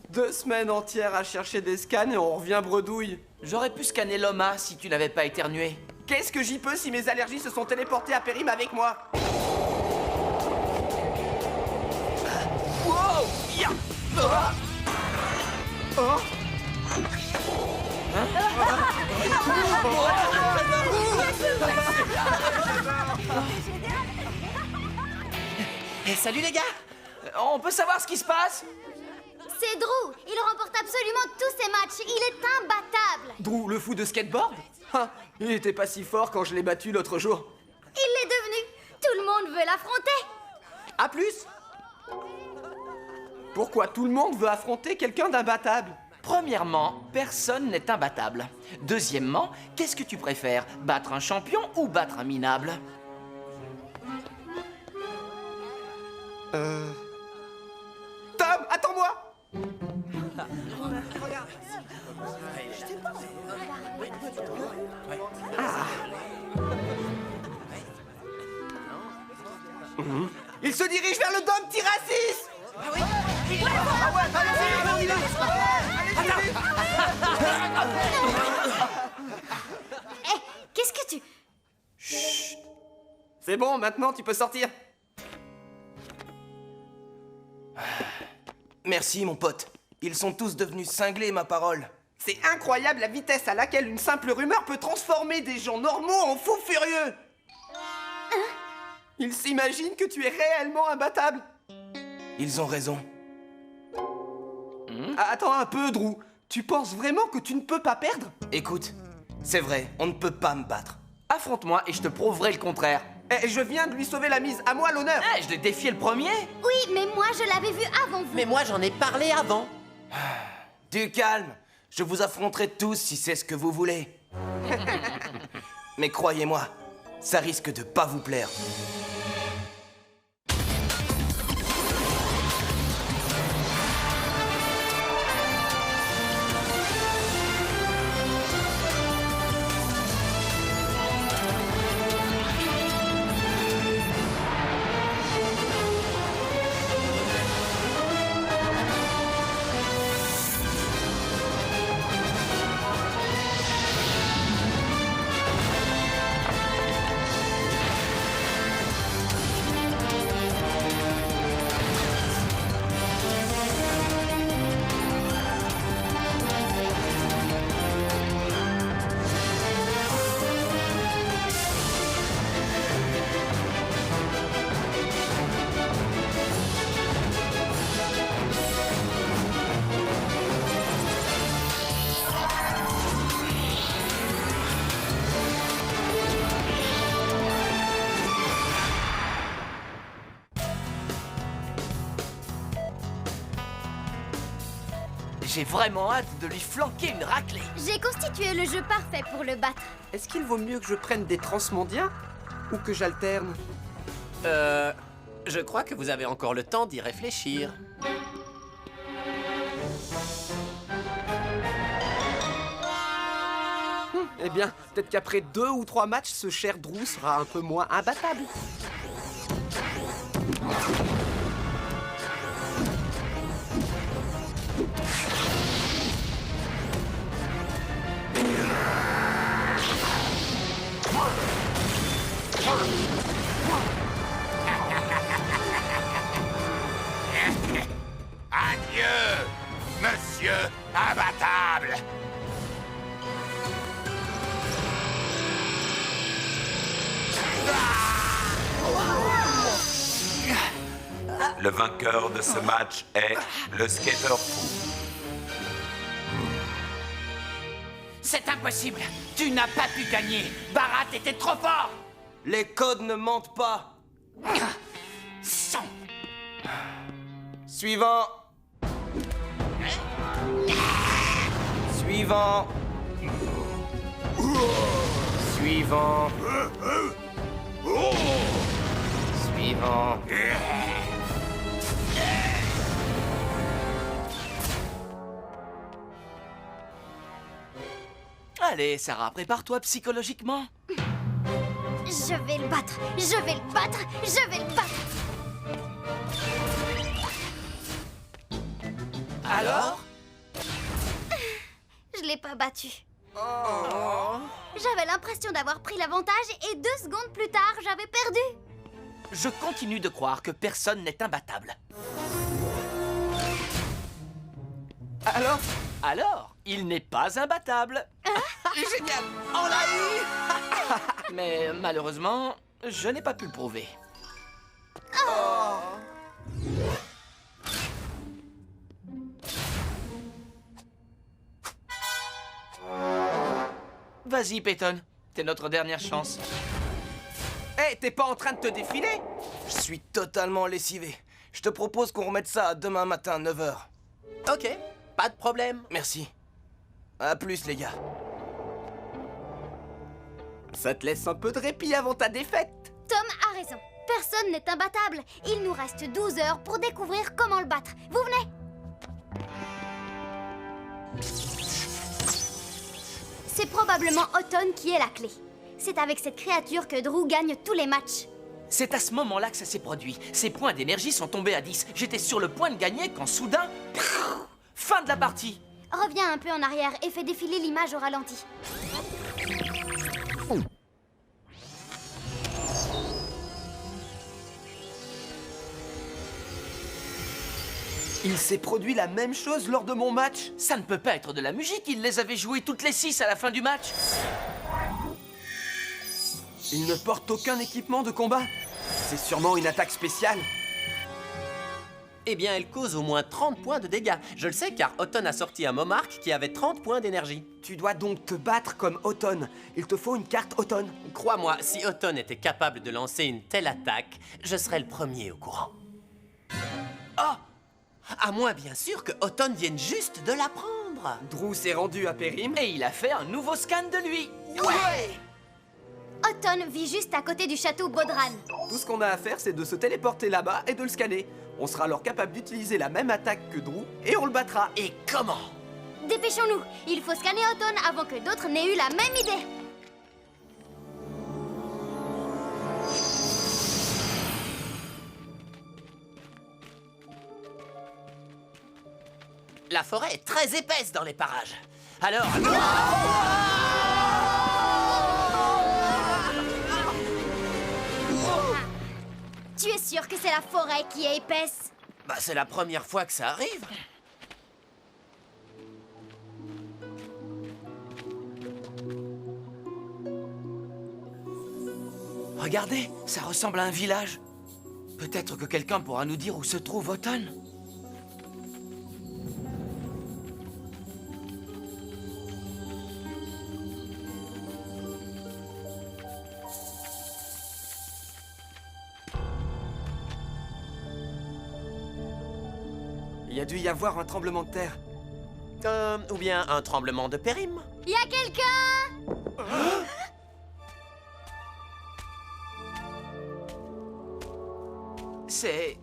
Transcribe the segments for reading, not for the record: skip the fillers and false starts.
2 semaines entières à chercher des scans et on revient bredouille. J'aurais pu scanner l'Oma si tu n'avais pas éternué. Qu'est-ce que j'y peux si mes allergies se sont téléportées à Périm avec moi? Wow! Ya! Ah! Oh! Eh, salut les gars! On peut savoir ce qui se passe? C'est Drew. Il remporte absolument tous ses matchs. Il est imbattable. Drew, le fou de skateboard? Ah, il était pas si fort quand je l'ai battu l'autre jour. Il l'est devenu. Tout le monde veut l'affronter. À plus! Pourquoi tout le monde veut affronter quelqu'un d'imbattable? Premièrement, personne n'est imbattable. Deuxièmement, qu'est-ce que tu préfères? Battre un champion ou battre un minable? Tom, attends-moi! Il se dirige vers le dôme Tyrannis! Eh, qu'est-ce que tu... C'est bon, maintenant tu peux sortir. Merci, mon pote. Ils sont tous devenus cinglés, ma parole. C'est incroyable la vitesse à laquelle une simple rumeur peut transformer des gens normaux en fous furieux. Ils s'imaginent que tu es réellement imbattable. Ils ont raison. Ah, attends un peu, Drew. Tu penses vraiment que tu ne peux pas perdre? Écoute, c'est vrai, on ne peut pas me battre. Affronte-moi et je te prouverai le contraire. Eh, je viens de lui sauver la mise. À moi l'honneur. Eh, je l'ai défié le premier. Oui, mais moi, je l'avais vu avant vous. Mais moi, j'en ai parlé avant. Du calme. Je vous affronterai tous si c'est ce que vous voulez. Mais croyez-moi, ça risque de pas vous plaire. J'ai vraiment hâte de lui flanquer une raclée. J'ai constitué le jeu parfait pour le battre. Est-ce qu'il vaut mieux que je prenne des transmondiens ou que j'alterne? Je crois que vous avez encore le temps d'y réfléchir. Eh bien, peut-être qu'après 2 ou 3 matchs, ce cher Drew sera un peu moins imbattable. Adieu, monsieur imbattable. Le vainqueur de ce match est le skater fou. C'est impossible. Tu n'as pas pu gagner. Barat était trop fort. Les codes ne mentent pas. Sang. Suivant. Suivant. Suivant. Suivant. Allez, Sarah, prépare-toi psychologiquement. Je vais le battre. Je vais le battre. Je vais le battre. Alors? Je l'ai pas battu. J'avais l'impression d'avoir pris l'avantage et 2 secondes plus tard, j'avais perdu. Je continue de croire que personne n'est imbattable. Alors? Alors, il n'est pas imbattable. Génial! On l'a eu! Mais malheureusement, je n'ai pas pu le prouver. Vas-y, Peyton. T'es notre dernière chance. Hé, t'es pas en train de te défiler? Je suis totalement lessivé. Je te propose qu'on remette ça à demain matin, 9h. Ok, pas de problème. Merci. À plus, les gars. Ça te laisse un peu de répit avant ta défaite. Tom a raison. Personne n'est imbattable. Il nous reste 12 heures pour découvrir comment le battre. Vous venez? C'est probablement Autumn qui est la clé. C'est avec cette créature que Drew gagne tous les matchs. C'est à ce moment-là que ça s'est produit. Ses points d'énergie sont tombés à 10. J'étais sur le point de gagner quand soudain... Fin de la partie. Reviens un peu en arrière et fais défiler l'image au ralenti. Il s'est produit la même chose lors de mon match. Ça ne peut pas être de la musique. Il les avait jouées toutes les 6 à la fin du match. Il ne porte aucun équipement de combat. C'est sûrement une attaque spéciale. Eh bien, elle cause au moins 30 points de dégâts. Je le sais car Autumn a sorti un Momark qui avait 30 points d'énergie. Tu dois donc te battre comme Autumn. Il te faut une carte Autumn. Crois-moi, si Autumn était capable de lancer une telle attaque, je serais le premier au courant. Oh! À moins bien sûr que Autumn vienne juste de l'apprendre. Drew s'est rendu à Périm. Et il a fait un nouveau scan de lui. Ouais! Autumn vit juste à côté du château Bodran. Tout ce qu'on a à faire, c'est de se téléporter là-bas et de le scanner. On sera alors capable d'utiliser la même attaque que Drew et on le battra. Et comment? Dépêchons-nous. Il faut scanner Autumn avant que d'autres n'aient eu la même idée. La forêt est très épaisse dans les parages. Alors... Tu es sûr que c'est la forêt qui est épaisse? Bah, c'est la première fois que ça arrive. Regardez, ça ressemble à un village. Peut-être que quelqu'un pourra nous dire où se trouve Autumn. Il y a dû y avoir un tremblement de terre. Ou bien un tremblement de Périm. Y a quelqu'un? C'est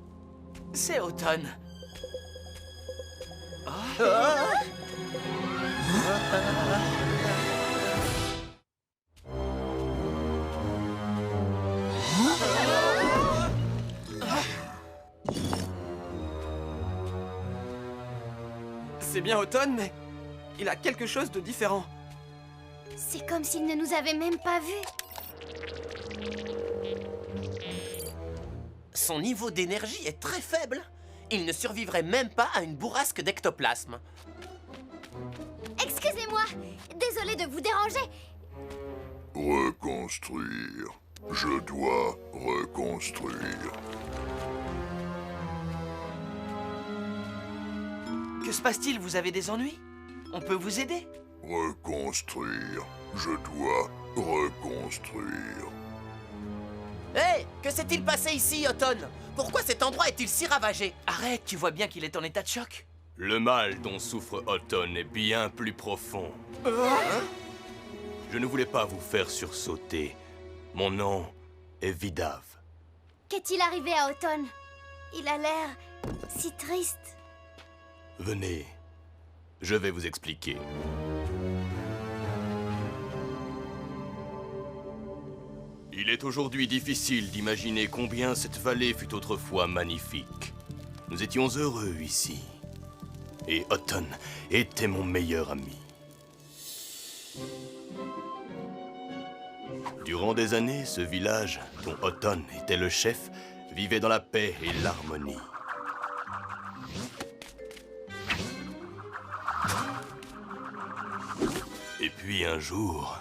Autumn. C'est bien Autumn, mais il a quelque chose de différent. C'est comme s'il ne nous avait même pas vus. Son niveau d'énergie est très faible. Il ne survivrait même pas à une bourrasque d'ectoplasme. Excusez-moi. Désolée de vous déranger. Reconstruire. Je dois reconstruire. Que se passe-t-il? Vous avez des ennuis? On peut vous aider? Reconstruire. Je dois reconstruire. Hé, que s'est-il passé ici, Autumn? Pourquoi cet endroit est-il si ravagé? Arrête, tu vois bien qu'il est en état de choc. Le mal dont souffre Autumn est bien plus profond. Je ne voulais pas vous faire sursauter. Mon nom est Vidave. Qu'est-il arrivé à Autumn? Il a l'air si triste. Venez, je vais vous expliquer. Il est aujourd'hui difficile d'imaginer combien cette vallée fut autrefois magnifique. Nous étions heureux ici. Et Auton était mon meilleur ami. Durant des années, ce village, dont Auton était le chef, vivait dans la paix et l'harmonie. Et puis un jour...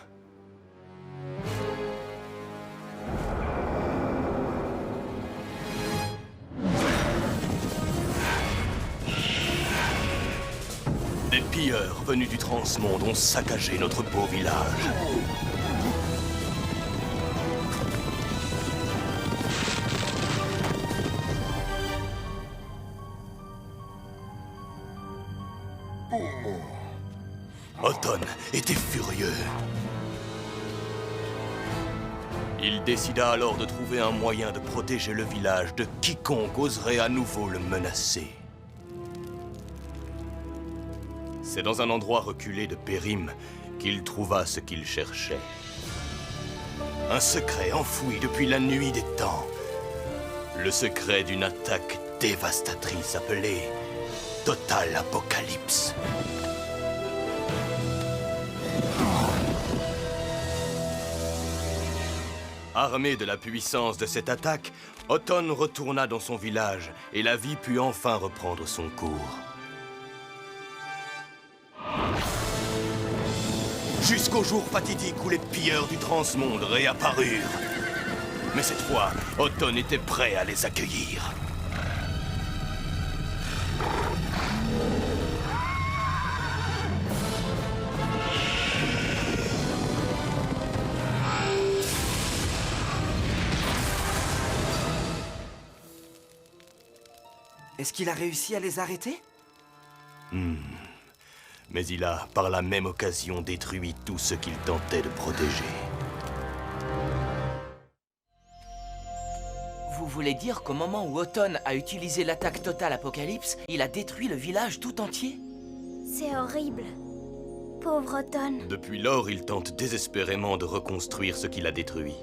Des pilleurs venus du transmonde ont saccagé notre beau village. Auton était furieux. Il décida alors de trouver un moyen de protéger le village de quiconque oserait à nouveau le menacer. C'est dans un endroit reculé de Périm qu'il trouva ce qu'il cherchait. Un secret enfoui depuis la nuit des temps. Le secret d'une attaque dévastatrice appelée Total Apocalypse. Armé de la puissance de cette attaque, Auton retourna dans son village et la vie put enfin reprendre son cours. Jusqu'au jour fatidique où les pilleurs du transmonde réapparurent. Mais cette fois, Auton était prêt à les accueillir. Est-ce qu'il a réussi à les arrêter? Mais il a, par la même occasion, détruit tout ce qu'il tentait de protéger. Vous voulez dire qu'au moment où Auton a utilisé l'attaque Total Apocalypse, il a détruit le village tout entier? C'est horrible. Pauvre Auton. Depuis lors, il tente désespérément de reconstruire ce qu'il a détruit.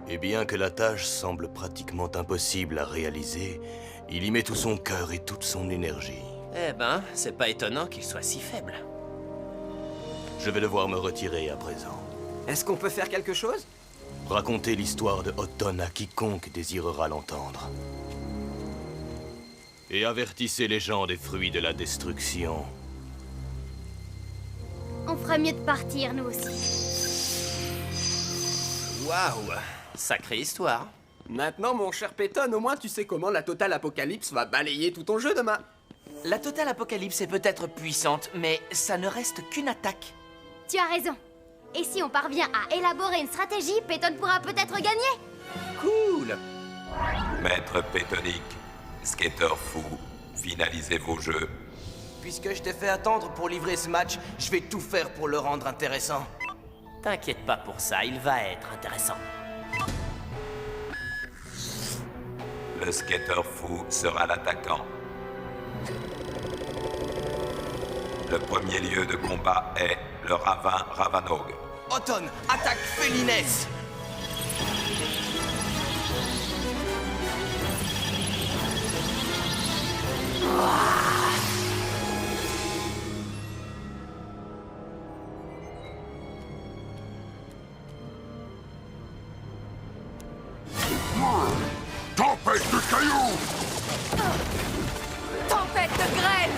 Et bien que la tâche semble pratiquement impossible à réaliser, il y met tout son cœur et toute son énergie. Eh ben, c'est pas étonnant qu'il soit si faible. Je vais devoir me retirer à présent. Est-ce qu'on peut faire quelque chose? Raconter l'histoire de Auton à quiconque désirera l'entendre. Et avertissez les gens des fruits de la destruction. On ferait mieux de partir, nous aussi. Waouh! Sacrée histoire. Maintenant, mon cher Peyton, au moins tu sais comment la Total Apocalypse va balayer tout ton jeu demain. La Total Apocalypse est peut-être puissante, mais ça ne reste qu'une attaque. Tu as raison. Et si on parvient à élaborer une stratégie, Peyton pourra peut-être gagner. Cool! Maître Pétonique, Skater fou, finalisez vos jeux. Puisque je t'ai fait attendre pour livrer ce match, je vais tout faire pour le rendre intéressant. T'inquiète pas pour ça, il va être intéressant. Le Skater fou sera l'attaquant. Le premier lieu de combat est le ravin Ravanog. Auton, attaque Félinès! Tempête de cailloux! Tempête de grêle!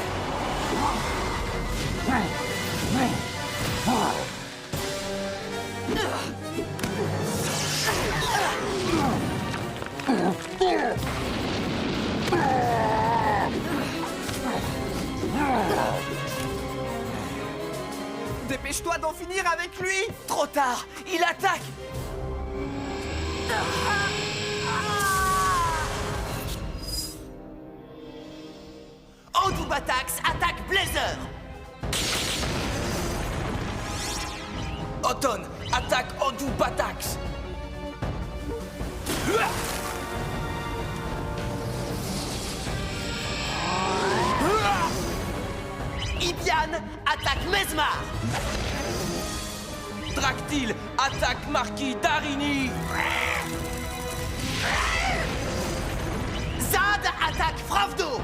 Dépêche-toi d'en finir avec lui! Trop tard! Il attaque! Odubatax attaque Blazer! Auton, attaque Odubatax! Ibian attaque Mesmar! Dractyle, attaque Marquis Darini! Zad attaque Fravdo!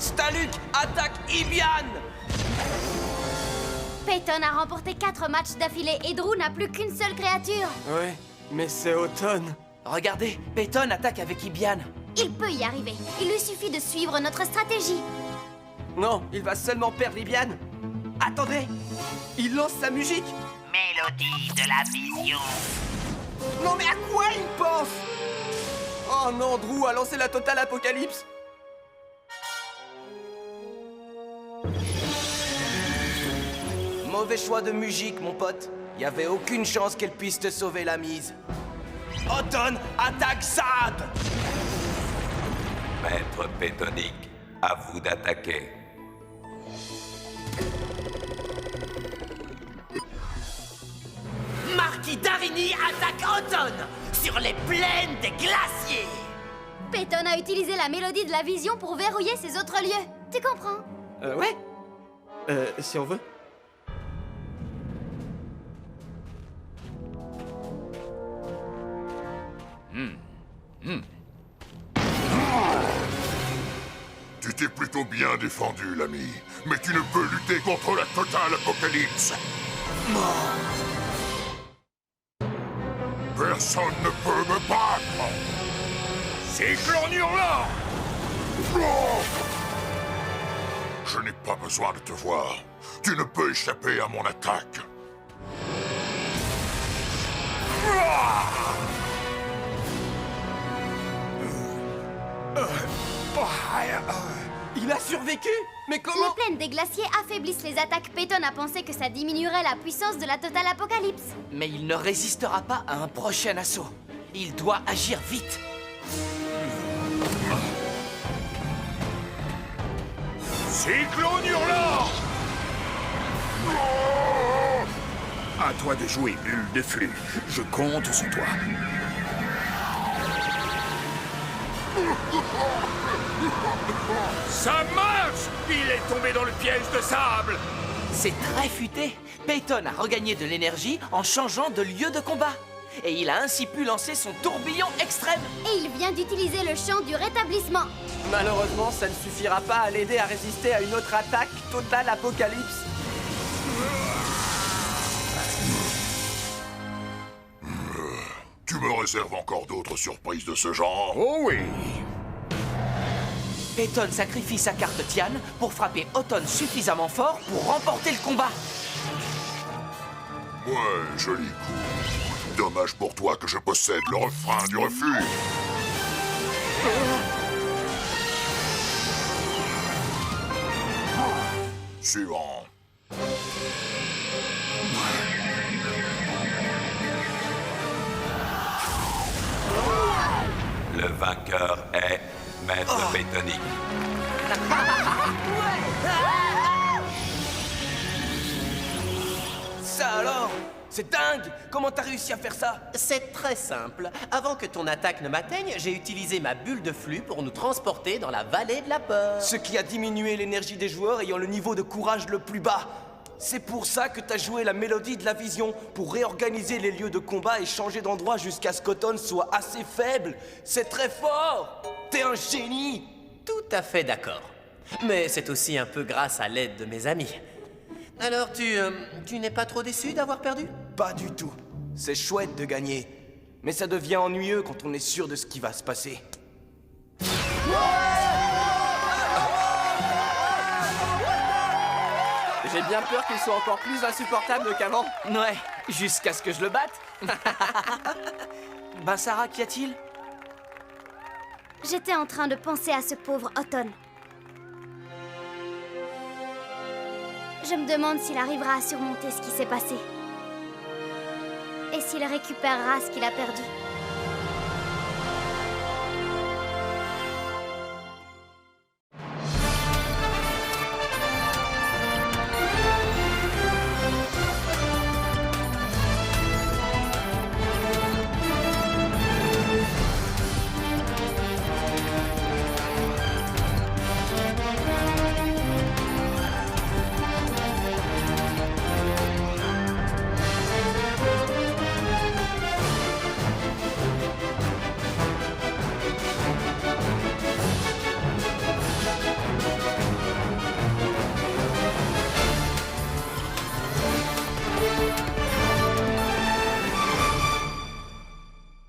Staluk attaque Ibian! Peyton a remporté 4 matchs d'affilée et Drew n'a plus qu'une seule créature. Ouais, mais c'est automne. Regardez, Peyton attaque avec Ibian. Il peut y arriver. Il lui suffit de suivre notre stratégie. Non, il va seulement perdre Ibian. Attendez, il lance sa musique. Mélodie de la vision. Non mais à quoi il pense? Oh non, Drew a lancé la totale apocalypse. Mauvais choix de musique, mon pote. Y avait aucune chance qu'elle puisse te sauver la mise. Automne attaque Saad! Maître Pétonique, à vous d'attaquer. Marquis Darini attaque Automne sur les plaines des glaciers. Peyton a utilisé la mélodie de la vision pour verrouiller ses autres lieux. Tu comprends? Ouais. Si on veut. Tu t'es plutôt bien défendu, l'ami. Mais tu ne peux lutter contre la totale apocalypse. Personne ne peut me battre. Cyclone hurlant! Je n'ai pas besoin de te voir. Tu ne peux échapper à mon attaque. Il a survécu? Mais Les comment? plaines des glaciers affaiblissent les attaques. Peyton a pensé que ça diminuerait la puissance de la totale apocalypse. Mais il ne résistera pas à un prochain assaut. Il doit agir vite. Cyclone hurlant! À toi de jouer, bulle de flux. Je compte sur toi. Ça marche! Il est tombé dans le piège de sable! C'est très futé. Peyton a regagné de l'énergie en changeant de lieu de combat. Et il a ainsi pu lancer son tourbillon extrême. Et il vient d'utiliser le chant du rétablissement. Malheureusement, ça ne suffira pas à l'aider à résister à une autre attaque totale apocalypse. Tu me réserves encore d'autres surprises de ce genre? Oh oui! Peyton sacrifie sa carte Tian pour frapper Automne suffisamment fort pour remporter le combat. Ouais, joli coup. Dommage pour toi que je possède le refrain du refuge. Suivant. Le vainqueur est Maître Pétonique. Ça alors? C'est dingue! Comment t'as réussi à faire ça? C'est très simple. Avant que ton attaque ne m'atteigne, j'ai utilisé ma bulle de flux pour nous transporter dans la vallée de la peur. Ce qui a diminué l'énergie des joueurs ayant le niveau de courage le plus bas. C'est pour ça que t'as joué la mélodie de la vision, pour réorganiser les lieux de combat et changer d'endroit jusqu'à ce qu'Automne soit assez faible. C'est très fort! T'es un génie! Tout à fait d'accord. Mais c'est aussi un peu grâce à l'aide de mes amis. Alors, tu n'es pas trop déçu d'avoir perdu? Pas du tout. C'est chouette de gagner. Mais ça devient ennuyeux quand on est sûr de ce qui va se passer. J'ai bien peur qu'il soit encore plus insupportable qu'avant. Ouais, jusqu'à ce que je le batte. Ben Sarah, qu'y a-t-il? J'étais en train de penser à ce pauvre Automne. Je me demande s'il arrivera à surmonter ce qui s'est passé. Et s'il récupérera ce qu'il a perdu.